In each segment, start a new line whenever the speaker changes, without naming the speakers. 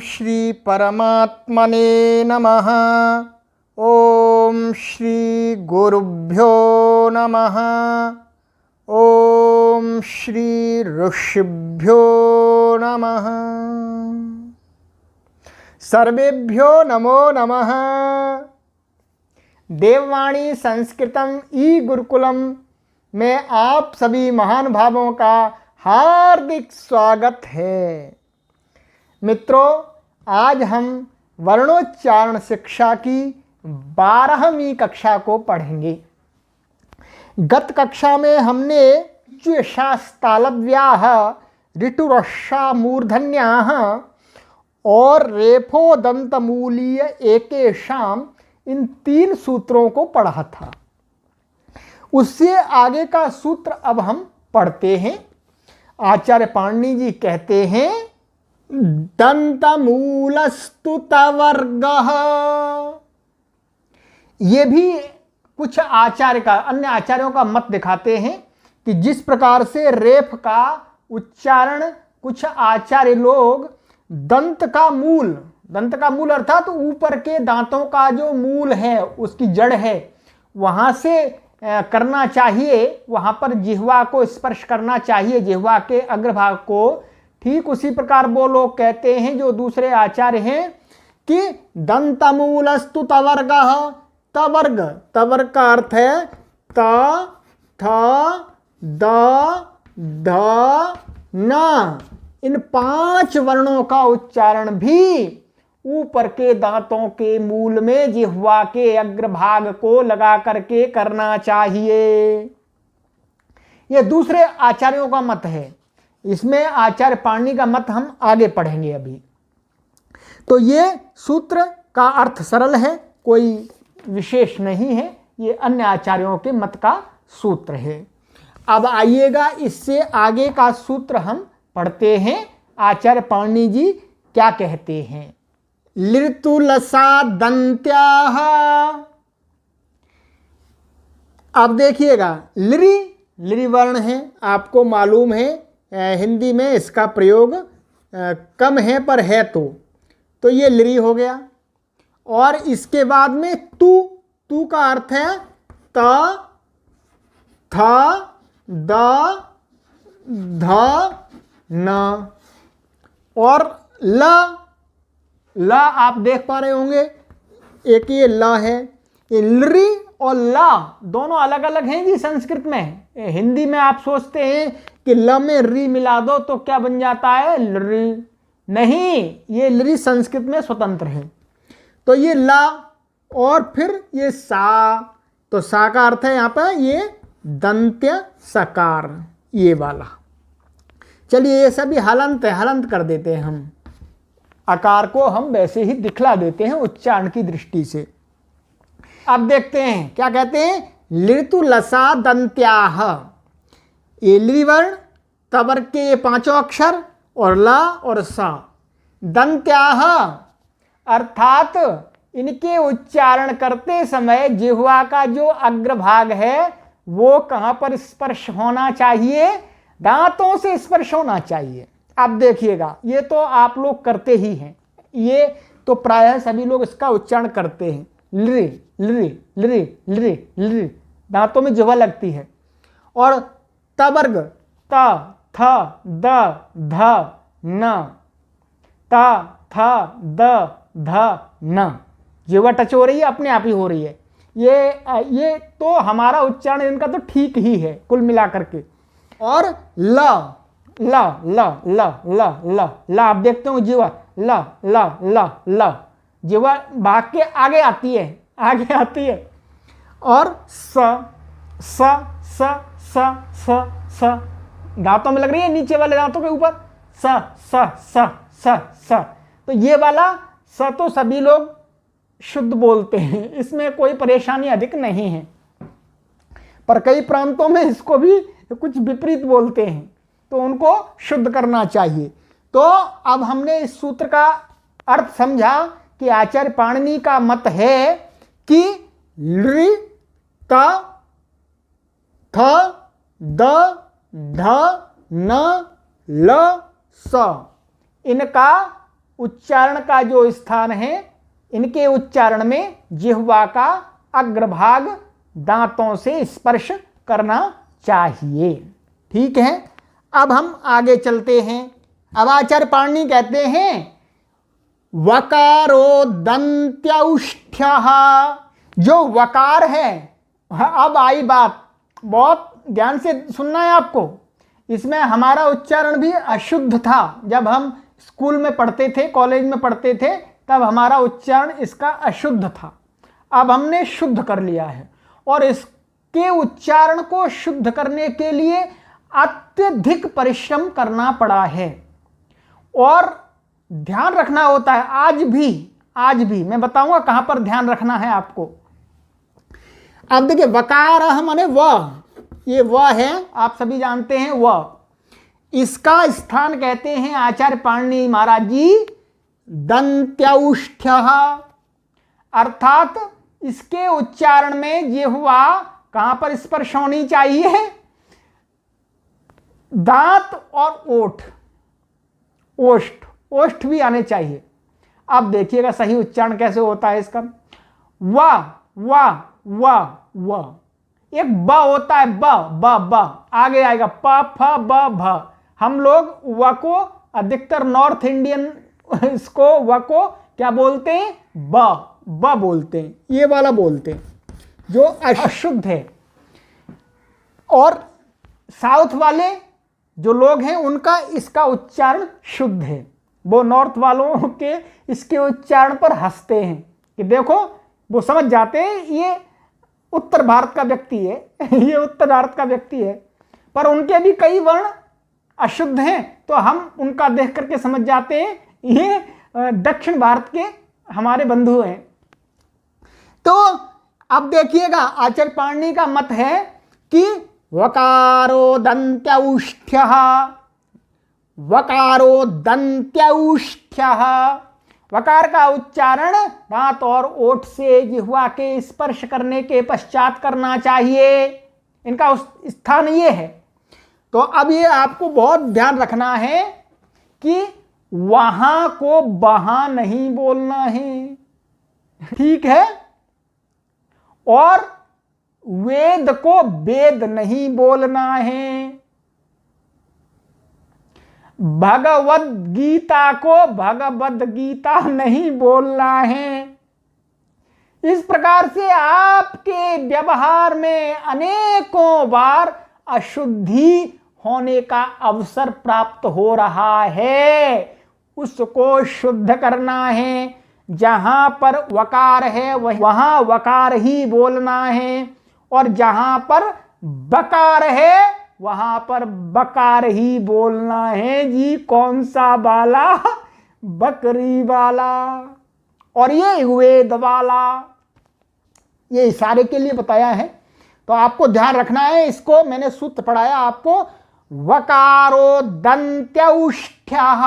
श्री परमात्मने नमः। ओम श्री गुरुभ्यो नमः। ओम श्री ऋषिभ्यो नमः। सर्वेभ्यो नमो नमः। देववाणी संस्कृतम ई गुरुकुलम में आप सभी महान भावों का हार्दिक स्वागत है। मित्रों, आज हम वर्णोच्चारण शिक्षा की 12वीं कक्षा को पढ़ेंगे। गत कक्षा में हमने शास्तालव्याः ऋटुरश्शा मूर्धन्याः और रेफो दंतमूलीय एकेशाम इन 3 सूत्रों को पढ़ा था। उससे आगे का सूत्र अब हम पढ़ते हैं। आचार्य पाणिनि जी कहते हैं दंतमूलस्तुतवर्गः। ये भी कुछ अन्य आचार्यों का मत दिखाते हैं कि जिस प्रकार से रेफ का उच्चारण कुछ आचार्य लोग दंत का मूल अर्थात ऊपर के दांतों का जो मूल है, उसकी जड़ है, वहां से करना चाहिए, वहां पर जिह्वा को स्पर्श करना चाहिए, जिह्वा के अग्रभाग को। ठीक उसी प्रकार वो लोग कहते हैं जो दूसरे आचार्य हैं कि दंतमूलस्तु तवर्गः। तवर्ग का अर्थ है त थ द ध न। इन 5 वर्णों का उच्चारण भी ऊपर के दांतों के मूल में जिह्वा के अग्रभाग को लगा करके करना चाहिए। यह दूसरे आचार्यों का मत है। इसमें आचार्य पाणिनि का मत हम आगे पढ़ेंगे अभी। तो ये सूत्र का अर्थ सरल है, कोई विशेष नहीं है। ये अन्य आचार्यों के मत का सूत्र है। अब आइएगा, इससे आगे का सूत्र हम पढ़ते हैं। आचार्य पाणिनि जी क्या कहते हैं। लिर्तुलसा दंत्याः। अब देखिएगा, लिरि वर्ण है, आपको मालूम है हिंदी में इसका प्रयोग कम है पर है तो ये लिरि हो गया। और इसके बाद में तू का अर्थ है त थ द ध न। और ला आप देख पा रहे होंगे, एक ये ला है। ये लरी और ला दोनों अलग अलग हैं जी संस्कृत में। हिंदी में आप सोचते हैं कि ल में री मिला दो तो क्या बन जाता है, लरी। नहीं, ये लरी संस्कृत में स्वतंत्र है। तो ये ला और फिर ये सा, तो सा का अर्थ है यहाँ पर ये दंत्य सकार, ये वाला। चलिए, ये सभी हलंत कर देते हैं हम। आकार को हम वैसे ही दिखला देते हैं उच्चारण की दृष्टि से। अब देखते हैं क्या कहते हैं। लिर्तुलसा दंत्याः। ये लिरि वर्ण, तवर्ग के 5 अक्षर और ला और सा। दंत्याः अर्थात इनके उच्चारण करते समय जिह्वा का जो अग्रभाग है वो कहाँ पर स्पर्श होना चाहिए, दांतों से स्पर्श होना चाहिए। अब देखिएगा, ये तो आप लोग करते ही हैं, ये तो प्रायः सभी लोग इसका उच्चारण करते हैं। लिरि लिरि लिरि लिरि लिरि, दांतों में जिह्वा लगती है। और तवर्ग त थ द ध न, त थ द ध न, जिह्वा टच हो रही है, अपने आप ही हो रही है। ये तो हमारा उच्चारण इनका तो ठीक ही है कुल मिलाकर के। और ला ला ला ला ला ला ला, आप देखते हो जिह्वा ला ला ला ला, जिह्वा भाग के आगे आती है। और स स स स स स, दांतों में लग रही है, नीचे वाले दांतों के ऊपर स स स स स। तो ये वाला स तो सभी लोग शुद्ध बोलते हैं, इसमें कोई परेशानी अधिक नहीं है। पर कई प्रांतों में इसको भी कुछ विपरीत बोलते हैं, तो उनको शुद्ध करना चाहिए। तो अब हमने इस सूत्र का अर्थ समझा कि आचार्य पाणिनि का मत है कि लृ त थ द ध न ल स, इनका उच्चारण का जो स्थान है, इनके उच्चारण में जिह्वा का अग्रभाग दांतों से स्पर्श करना चाहिए। ठीक है, अब हम आगे चलते हैं। अब आचार्य पाणिनि कहते हैं वकारो दंत्यौष्ठ्यः, जो वकार है, अब आई बात, बहुत ध्यान से सुनना है आपको। इसमें हमारा उच्चारण भी अशुद्ध था। जब हम स्कूल में पढ़ते थे, कॉलेज में पढ़ते थे, तब हमारा उच्चारण इसका अशुद्ध था। अब हमने शुद्ध कर लिया है, और इसके उच्चारण को शुद्ध करने के लिए अत्यधिक परिश्रम करना पड़ा है और ध्यान रखना होता है। आज भी मैं बताऊंगा कहां पर ध्यान रखना है आपको। अब देखिए, वकार माने व, ये व है, आप सभी जानते हैं व। इसका स्थान कहते हैं आचार्य पाणिनि महाराज जी दंत्यौष्ठ्यः, अर्थात इसके उच्चारण में जिह्वा कहां पर स्पर्श होनी चाहिए? दांत और ओठ, ओष्ठ भी आने चाहिए। अब देखिएगा सही उच्चारण कैसे होता है इसका। व व व व, एक ब होता है, ब आगे आएगा प फ ब भ। हम लोग व को अधिकतर नॉर्थ इंडियन इसको व को क्या बोलते हैं? ब बोलते हैं, ये वाला बोलते हैं जो अशुद्ध है। और साउथ वाले जो लोग हैं उनका इसका उच्चारण शुद्ध है। वो नॉर्थ वालों के इसके उच्चारण पर हंसते हैं कि देखो, वो समझ जाते हैं ये उत्तर भारत का व्यक्ति है, ये उत्तर भारत का व्यक्ति है, पर उनके भी कई वर्ण अशुद्ध हैं, तो हम उनका देख करके समझ जाते हैं ये दक्षिण भारत के हमारे बंधु हैं। तो अब देखिएगा, आचार्य पाणिनि का मत है कि वकारो दंत्यौष्ठ्यः, वकारो दंत्यौष्ठ्यः, वकार का उच्चारण दांत और ओठ से जिह्वा के स्पर्श करने के पश्चात करना चाहिए। इनका स्थान ये है। तो अब ये आपको बहुत ध्यान रखना है कि वहां को वहां नहीं बोलना है, ठीक है? और वेद को वेद नहीं बोलना है, भगवद गीता को भगवद गीता नहीं बोलना है। इस प्रकार से आपके व्यवहार में अनेकों बार अशुद्धि होने का अवसर प्राप्त हो रहा है, उसको शुद्ध करना है। जहां पर वकार है वहां वकार ही बोलना है, और जहां पर बकार है वहां पर बकार ही बोलना है जी। कौन सा वाला? बकरी वाला, और ये वेद वाला, ये इशारे के लिए बताया है। तो आपको ध्यान रखना है, इसको मैंने सूत्र पढ़ाया आपको, वकारो दंत्यौष्ठ्यः।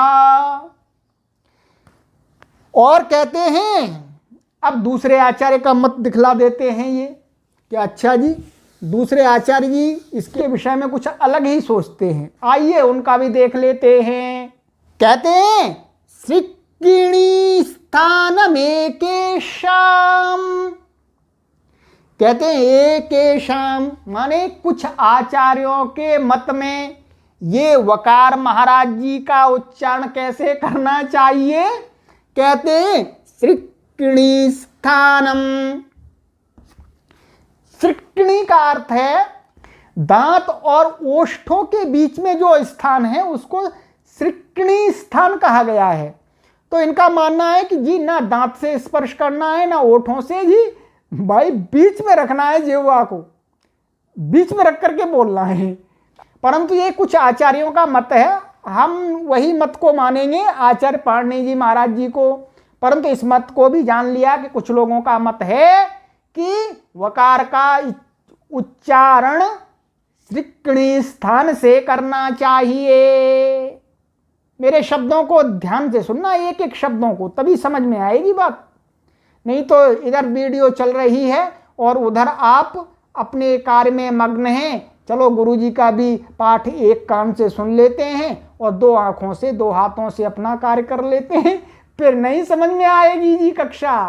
और कहते हैं, अब दूसरे आचार्य का मत दिखला देते हैं ये कि अच्छा जी, दूसरे आचार्य जी इसके विषय में कुछ अलग ही सोचते हैं। आइए उनका भी देख लेते हैं। कहते हैं सृक्किणी स्थानमेकेषाम, कहते हैं एकेषाम माने कुछ आचार्यों के मत में ये वकार महाराज जी का उच्चारण कैसे करना चाहिए? कहते हैं सृक्किणी स्थानम। सृक्किणी का अर्थ है दांत और ओष्ठों के बीच में जो स्थान है उसको सृक्किणी स्थान कहा गया है। तो इनका मानना है कि जी ना दांत से स्पर्श करना है ना ओठों से, जी भाई बीच में रखना है, जिह्वा को बीच में रख करके बोलना है। परंतु ये कुछ आचार्यों का मत है, हम वही मत को मानेंगे आचार्य पाणिनि जी महाराज जी को। परंतु इस मत को भी जान लिया कि कुछ लोगों का मत है कि वकार का उच्चारण सृक्किणी स्थान से करना चाहिए। मेरे शब्दों को ध्यान से सुनना, एक एक शब्दों को, तभी समझ में आएगी बात। नहीं तो इधर वीडियो चल रही है और उधर आप अपने कार्य में मग्न हैं। चलो गुरुजी का भी पाठ एक कान से सुन लेते हैं और दो आंखों से, दो हाथों से अपना कार्य कर लेते हैं, फिर नहीं समझ में आएगी जी कक्षा।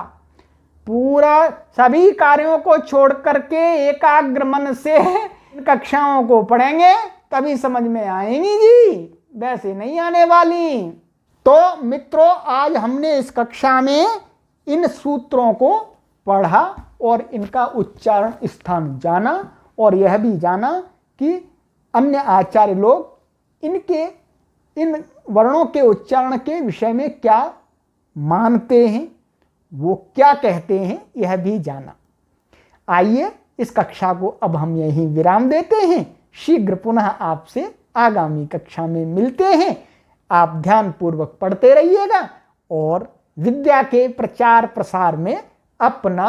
पूरा सभी कार्यों को छोड़ करके एकाग्र मन से इन कक्षाओं को पढ़ेंगे तभी समझ में आएंगी जी, वैसे नहीं आने वाली। तो मित्रों, आज हमने इस कक्षा में इन सूत्रों को पढ़ा और इनका उच्चारण स्थान जाना, और यह भी जाना कि अन्य आचार्य लोग इन वर्णों के उच्चारण के विषय में क्या मानते हैं, वो क्या कहते हैं, यह भी जाना। आइए इस कक्षा को अब हम यहीं विराम देते हैं। शीघ्र पुनः आपसे आगामी कक्षा में मिलते हैं। आप ध्यानपूर्वक पढ़ते रहिएगा और विद्या के प्रचार प्रसार में अपना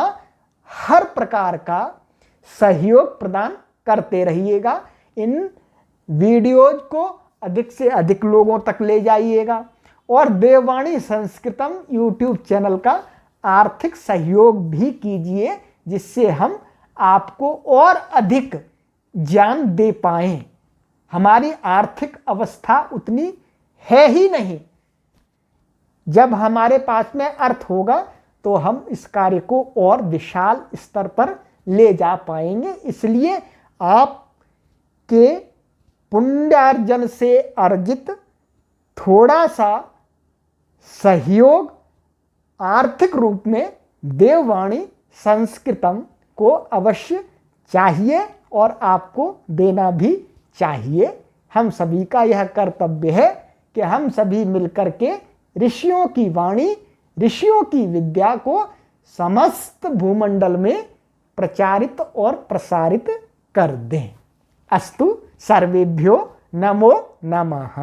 हर प्रकार का सहयोग प्रदान करते रहिएगा। इन वीडियोज को अधिक से अधिक लोगों तक ले जाइएगा और देववाणी संस्कृतम यूट्यूब चैनल का आर्थिक सहयोग भी कीजिए, जिससे हम आपको और अधिक ज्ञान दे पाएं। हमारी आर्थिक अवस्था उतनी है ही नहीं। जब हमारे पास में अर्थ होगा तो हम इस कार्य को और विशाल स्तर पर ले जा पाएंगे। इसलिए आपके पुण्यार्जन से अर्जित थोड़ा सा सहयोग आर्थिक रूप में देववाणी संस्कृतम को अवश्य चाहिए और आपको देना भी चाहिए। हम सभी का यह कर्तव्य है कि हम सभी मिलकर के ऋषियों की वाणी, ऋषियों की विद्या को समस्त भूमंडल में प्रचारित और प्रसारित कर दें। अस्तु सर्वेभ्यो नमो नमः।